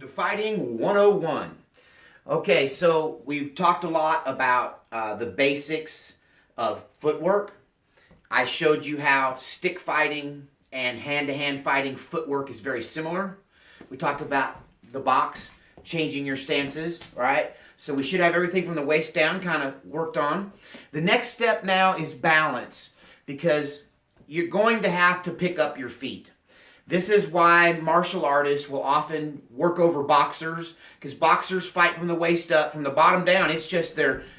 Welcome to Fighting 101. Okay, so we've talked a lot about the basics of footwork. I showed you how stick fighting and hand-to-hand fighting footwork is very similar. We talked about the box, changing your stances, right? So we should have everything from the waist down kind of worked on. The next step now is balance, because you're going to have to pick up your feet. This is why martial artists will often work over boxers, because boxers fight from the waist up, from the bottom down. It's just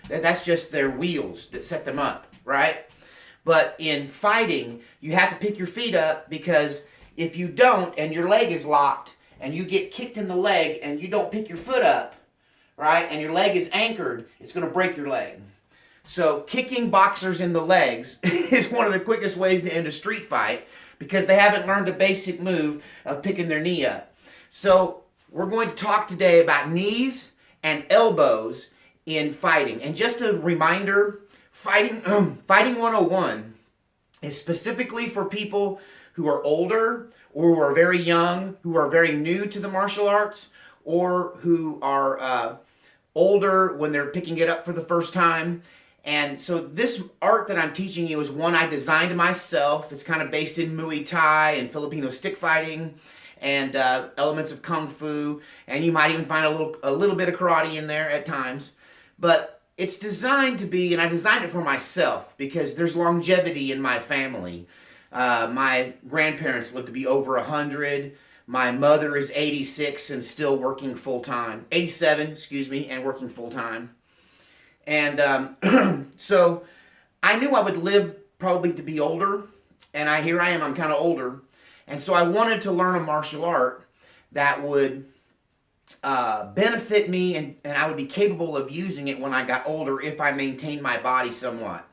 that's just their wheels that set them up, right? But in fighting, you have to pick your feet up, because if you don't and your leg is locked and you get kicked in the leg and you don't pick your foot up, right, and your leg is anchored, it's going to break your leg. So kicking boxers in the legs is one of the quickest ways to end a street fight, because they haven't learned the basic move of picking their knee up. So we're going to talk today about knees and elbows in fighting. And just a reminder, Fighting 101 is specifically for people who are older, or who are very young, who are very new to the martial arts, or who are older when they're picking it up for the first time. And so this art that I'm teaching you is one I designed myself. It's kind of based in Muay Thai and Filipino stick fighting and elements of Kung Fu. And you might even find a little bit of karate in there at times. But it's designed to be, and I designed it for myself because there's longevity in my family. My grandparents lived to be over 100. My mother is 86 and still working full-time. 87, excuse me, and working full-time. And so I knew I would live probably to be older, and here I am, I'm kind of older. And so I wanted to learn a martial art that would benefit me, and I would be capable of using it when I got older if I maintained my body somewhat.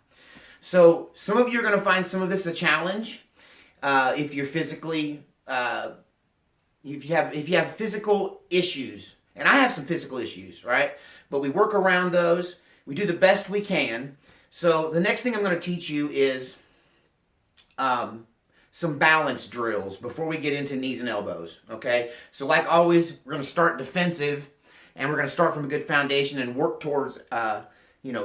So some of you are going to find some of this a challenge if you're physically, if you have physical issues, and I have some physical issues, right? But we work around those. We do the best we can. So the next thing I'm going to teach you is some balance drills before we get into knees and elbows, okay? So like always, we're going to start defensive, and we're going to start from a good foundation and work towards,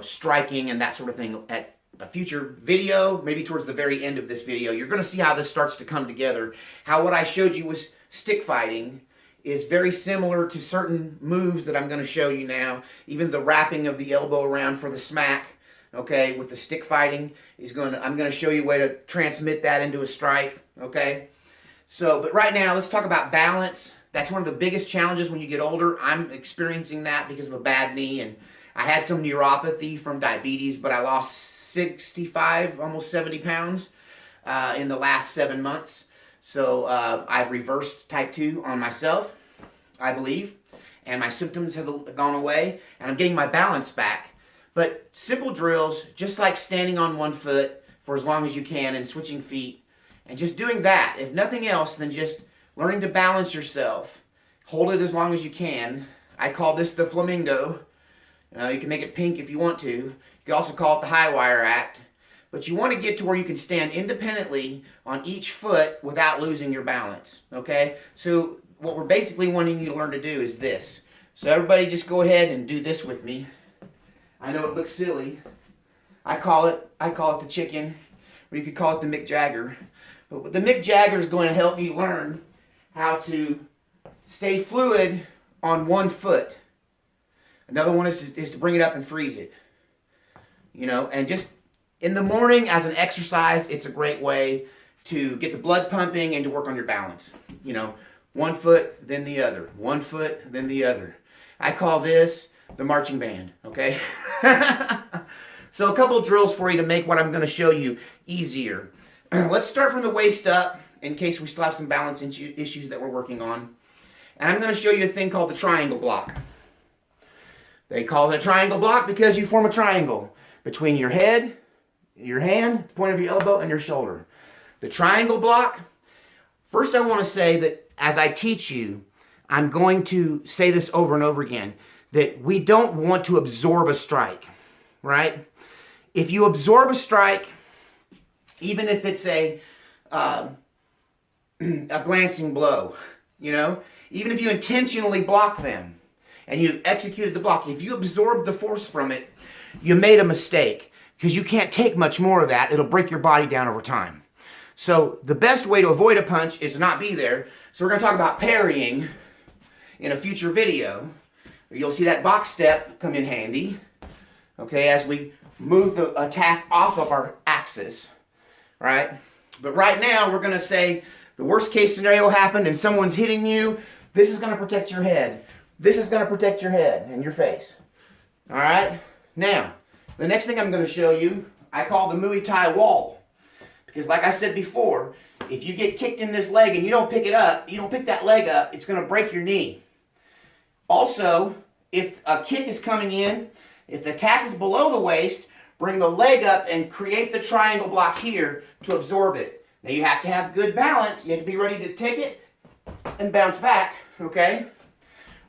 striking and that sort of thing at a future video, maybe towards the very end of this video. You're going to see how this starts to come together, how what I showed you was stick fighting is very similar to certain moves that I'm going to show you now. Even the wrapping of the elbow around for the smack, okay, with the stick fighting I'm going to show you a way to transmit that into a strike, okay? So, but right now, let's talk about balance. That's one of the biggest challenges when you get older. I'm experiencing that because of a bad knee, and I had some neuropathy from diabetes, but I lost 65, almost 70 pounds in the last 7 months. So I've reversed type 2 on myself, I believe, and my symptoms have gone away, and I'm getting my balance back. But simple drills, just like standing on one foot for as long as you can and switching feet, and just doing that. If nothing else, then just learning to balance yourself. Hold it as long as you can. I call this the Flamingo. You can make it pink if you want to. You can also call it the high wire act. But you want to get to where you can stand independently on each foot without losing your balance, okay? So what we're basically wanting you to learn to do is this. So everybody just go ahead and do this with me. I know it looks silly. I call it the chicken, or you could call it the Mick Jagger. But the Mick Jagger is going to help you learn how to stay fluid on one foot. Another one is to bring it up and freeze it. And just in the morning, as an exercise, it's a great way to get the blood pumping and to work on your balance. One foot, then the other. One foot, then the other. I call this the marching band, okay? So a couple of drills for you to make what I'm going to show you easier. Let's start from the waist up, in case we still have some balance issues that we're working on. And I'm going to show you a thing called the triangle block. They call it a triangle block because you form a triangle between your head, your hand, point of your elbow, and your shoulder. The triangle block, first I want to say that as I teach you, I'm going to say this over and over again, that we don't want to absorb a strike, right? If you absorb a strike, even if it's a glancing blow, you know? Even if you intentionally block them and you executed the block, if you absorbed the force from it, you made a mistake because you can't take much more of that. It'll break your body down over time. So the best way to avoid a punch is to not be there. So we're going to talk about parrying in a future video. You'll see that box step come in handy, okay, as we move the attack off of our axis, right? But right now, we're going to say the worst case scenario happened and someone's hitting you. This is going to protect your head. This is going to protect your head and your face, all right? Now, the next thing I'm going to show you, I call the Muay Thai wall. Because like I said before, if you get kicked in this leg and you don't pick it up, you don't pick that leg up, it's going to break your knee. Also, if a kick is coming in, if the attack is below the waist, bring the leg up and create the triangle block here to absorb it. Now you have to have good balance. You have to be ready to take it and bounce back, okay?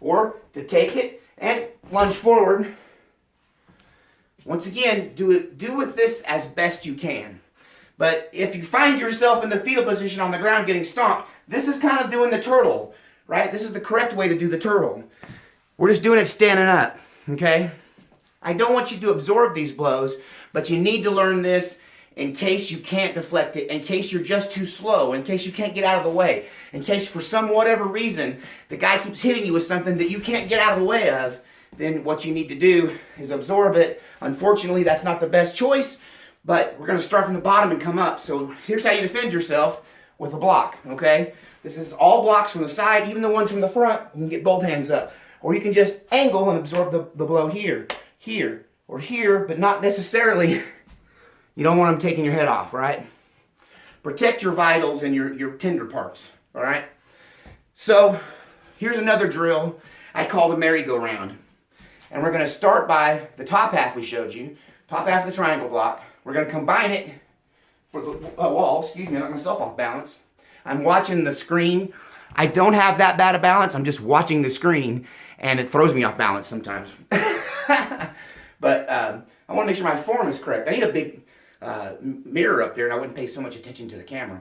Or to take it and lunge forward. Once again, do with this as best you can. But if you find yourself in the fetal position on the ground getting stomped, this is kind of doing the turtle, right? This is the correct way to do the turtle. We're just doing it standing up, okay? I don't want you to absorb these blows, but you need to learn this in case you can't deflect it, in case you're just too slow, in case you can't get out of the way, in case for some whatever reason the guy keeps hitting you with something that you can't get out of the way of, then what you need to do is absorb it. Unfortunately, that's not the best choice, but we're going to start from the bottom and come up. So here's how you defend yourself with a block, okay? This is all blocks from the side, even the ones from the front. You can get both hands up. Or you can just angle and absorb the blow here, here, or here, but not necessarily. You don't want them taking your head off, right? Protect your vitals and your tender parts, all right? So here's another drill I call the merry-go-round. And we're going to start by the top half we showed you, top half of the triangle block. We're going to combine it for the wall. Excuse me, I knocked myself off balance. I'm watching the screen. I don't have that bad a balance. I'm just watching the screen, and it throws me off balance sometimes. But I want to make sure my form is correct. I need a big mirror up there, and I wouldn't pay so much attention to the camera.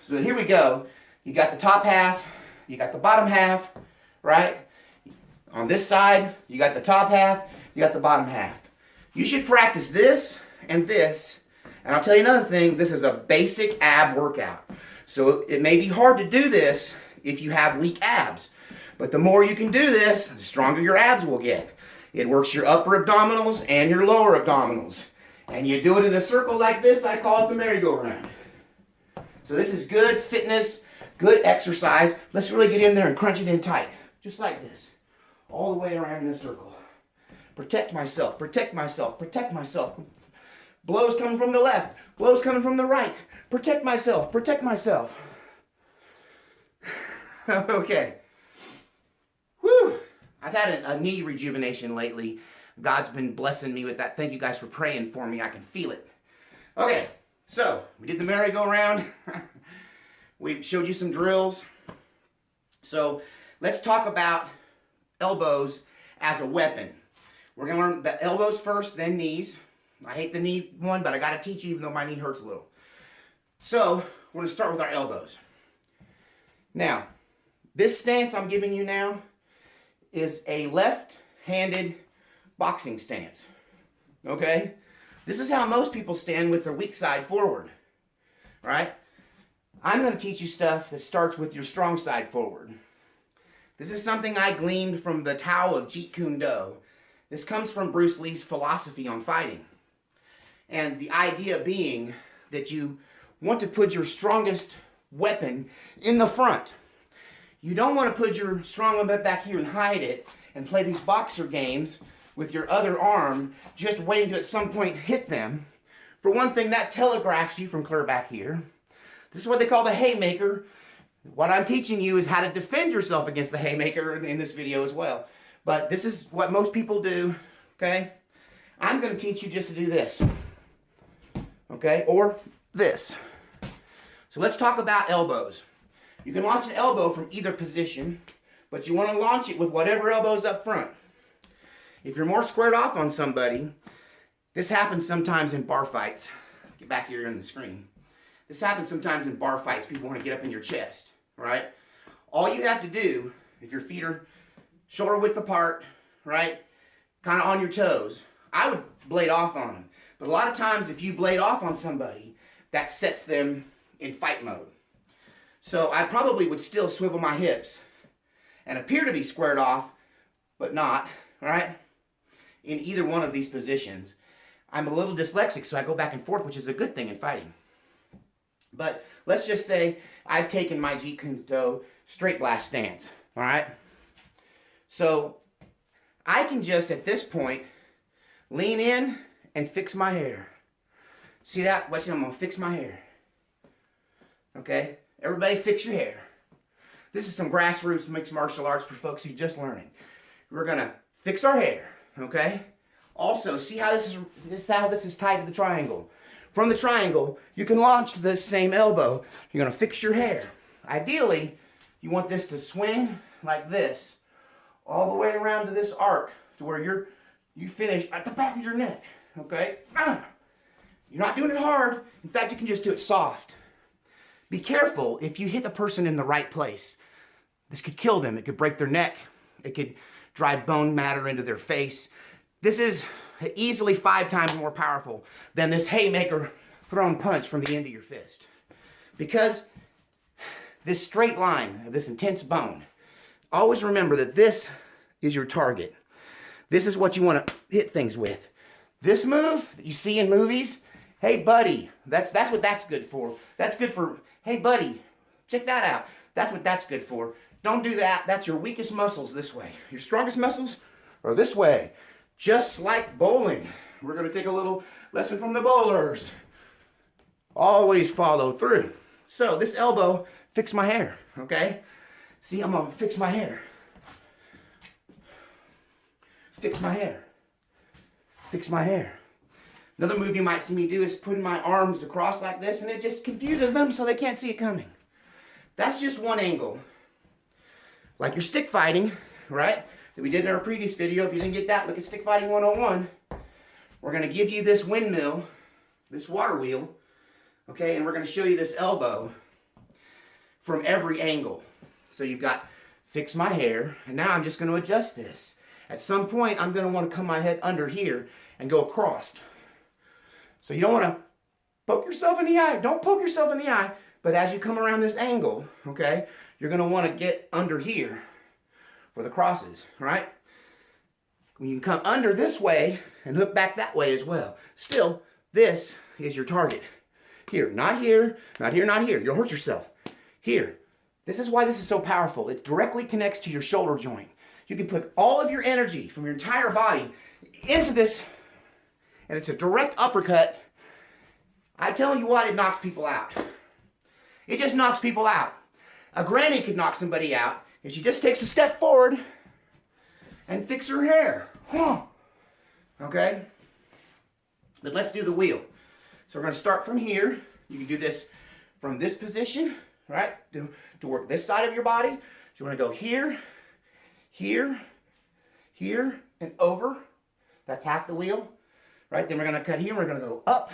So here we go. You got the top half. You got the bottom half, right? On this side, you got the top half. You got the bottom half. You should practice this and this. And I'll tell you another thing. This is a basic ab workout. So it may be hard to do this if you have weak abs. But the more you can do this, the stronger your abs will get. It works your upper abdominals and your lower abdominals. And you do it in a circle like this, I call it the merry-go-round. So this is good fitness, good exercise. Let's really get in there and crunch it in tight. Just like this. All the way around in a circle. Protect myself, protect myself, protect myself. Blows coming from the left, blows coming from the right. Protect myself, protect myself. Okay. Whew. I've had a knee rejuvenation lately. God's been blessing me with that. Thank you guys for praying for me. I can feel it. Okay, so we did the merry-go-round. We showed you some drills. So let's talk about elbows as a weapon. We're going to learn the elbows first, then knees. I hate the knee one, but I got to teach you even though my knee hurts a little. So we're going to start with our elbows. Now, this stance I'm giving you now is a left-handed boxing stance. Okay? This is how most people stand with their weak side forward. Right? I'm going to teach you stuff that starts with your strong side forward. This is something I gleaned from the Tao of Jeet Kune Do. This comes from Bruce Lee's philosophy on fighting. And the idea being that you want to put your strongest weapon in the front. You don't want to put your strong weapon back here and hide it and play these boxer games with your other arm just waiting to at some point hit them. For one thing, that telegraphs you from clear back here. This is what they call the haymaker. What I'm teaching you is how to defend yourself against the haymaker in this video as well. But this is what most people do, okay? I'm going to teach you just to do this, okay? Or this. So let's talk about elbows. You can launch an elbow from either position, but you want to launch it with whatever elbow's up front. If you're more squared off on somebody, this happens sometimes in bar fights. Get back here on the screen. This happens sometimes in bar fights. People want to get up in your chest, right? All you have to do, if your feet are shoulder width apart, right, kind of on your toes, I would blade off on them. But a lot of times if you blade off on somebody, that sets them in fight mode. So I probably would still swivel my hips and appear to be squared off, but not, right, in either one of these positions. I'm a little dyslexic, so I go back and forth, which is a good thing in fighting. But let's just say I've taken my Jeet Kune Do straight blast stance, all right? So I can just, at this point, lean in and fix my hair. See that? Watch it, I'm going to fix my hair. Okay? Everybody fix your hair. This is some grassroots mixed martial arts for folks who are just learning. We're going to fix our hair, okay? Also, see how this is tied to the triangle. From the triangle, you can launch this same elbow. You're going to fix your hair. Ideally, you want this to swing like this, all the way around to this arc, to where you finish at the back of your neck, okay? You're not doing it hard. In fact, you can just do it soft. Be careful if you hit the person in the right place. This could kill them. It could break their neck. It could drive bone matter into their face. This is easily 5 times more powerful than this haymaker thrown punch from the end of your fist. Because this straight line of this intense bone, always remember that this is your target. This is what you want to hit things with. This move that you see in movies, hey buddy, that's what that's good for. That's good for, hey buddy, check that out. That's what that's good for. Don't do that. That's your weakest muscles this way. Your strongest muscles are this way. Just like bowling. We're going to take a little lesson from the bowlers. Always follow through. So this elbow, fix my hair, okay? See, I'm going to fix my hair. Fix my hair. Fix my hair. Another move you might see me do is putting my arms across like this, and it just confuses them so they can't see it coming. That's just one angle. Like your stick fighting, right? That we did in our previous video. If you didn't get that, look at Stick Fighting 101. We're going to give you this windmill, this water wheel, okay? And we're going to show you this elbow from every angle. So you've got fix my hair, and now I'm just going to adjust this. At some point, I'm going to want to come my head under here and go across. So you don't want to poke yourself in the eye. Don't poke yourself in the eye. But as you come around this angle, okay, you're going to want to get under here for the crosses, right? When you can come under this way and hook back that way as well. Still, this is your target. Here, not here, not here, not here. You'll hurt yourself. Here. This is why this is so powerful. It directly connects to your shoulder joint. You can put all of your energy from your entire body into this, and it's a direct uppercut. I'm telling you what, it knocks people out. It just knocks people out. A granny could knock somebody out if she just takes a step forward and fix her hair. Okay? But let's do the wheel. So we're going to start from here. You can do this from this position, right? To work this side of your body. So you want to go here, here, here, and over. That's half the wheel. Right? Then we're going to cut here. We're going to go up,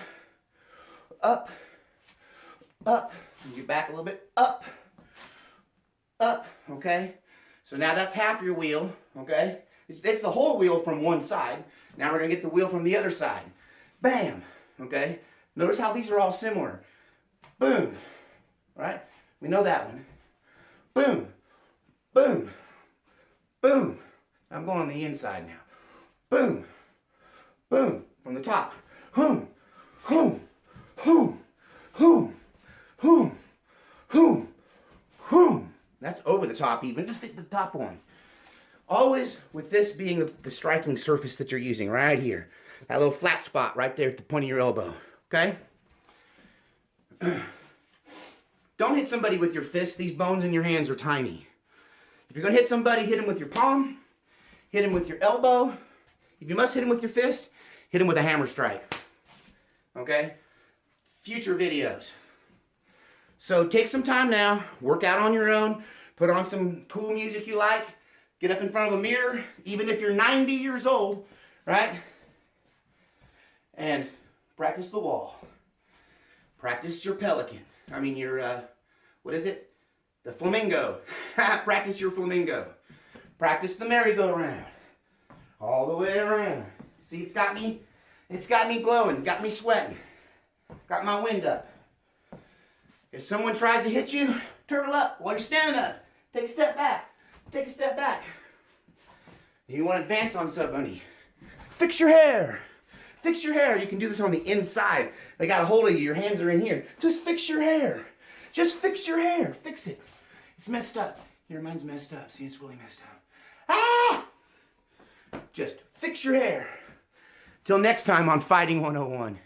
up, up. You get back a little bit, up, up, okay? So now that's half your wheel, okay? It's the whole wheel from one side. Now we're going to get the wheel from the other side. Bam, okay? Notice how these are all similar. Boom, right? We know that one. Boom, boom, boom. I'm going on the inside now. Boom, boom, from the top. Boom, boom, boom, boom. Boom, boom, boom. That's over the top even, just hit the top one. Always with this being the striking surface that you're using right here. That little flat spot right there at the point of your elbow, okay? Don't hit somebody with your fist. These bones in your hands are tiny. If you're going to hit somebody, hit them with your palm, hit them with your elbow. If you must hit them with your fist, hit them with a hammer strike, okay? Future videos. So take some time now, work out on your own, put on some cool music you like, get up in front of a mirror, even if you're 90 years old, right? And practice the wall. Practice your pelican. I mean your, what is it? The flamingo. Practice your flamingo. Practice the merry-go-round. All the way around. See, it's got me glowing, got me sweating. Got my wind up. If someone tries to hit you, turtle up while you're standing up. Take a step back. Take a step back. You want to advance on sub bunny. Fix your hair. Fix your hair. You can do this on the inside. They got a hold of you. Your hands are in here. Just fix your hair. Just fix your hair. Fix it. It's messed up. Your mind's messed up. See, it's really messed up. Ah! Just fix your hair. Till next time on Fighting 101.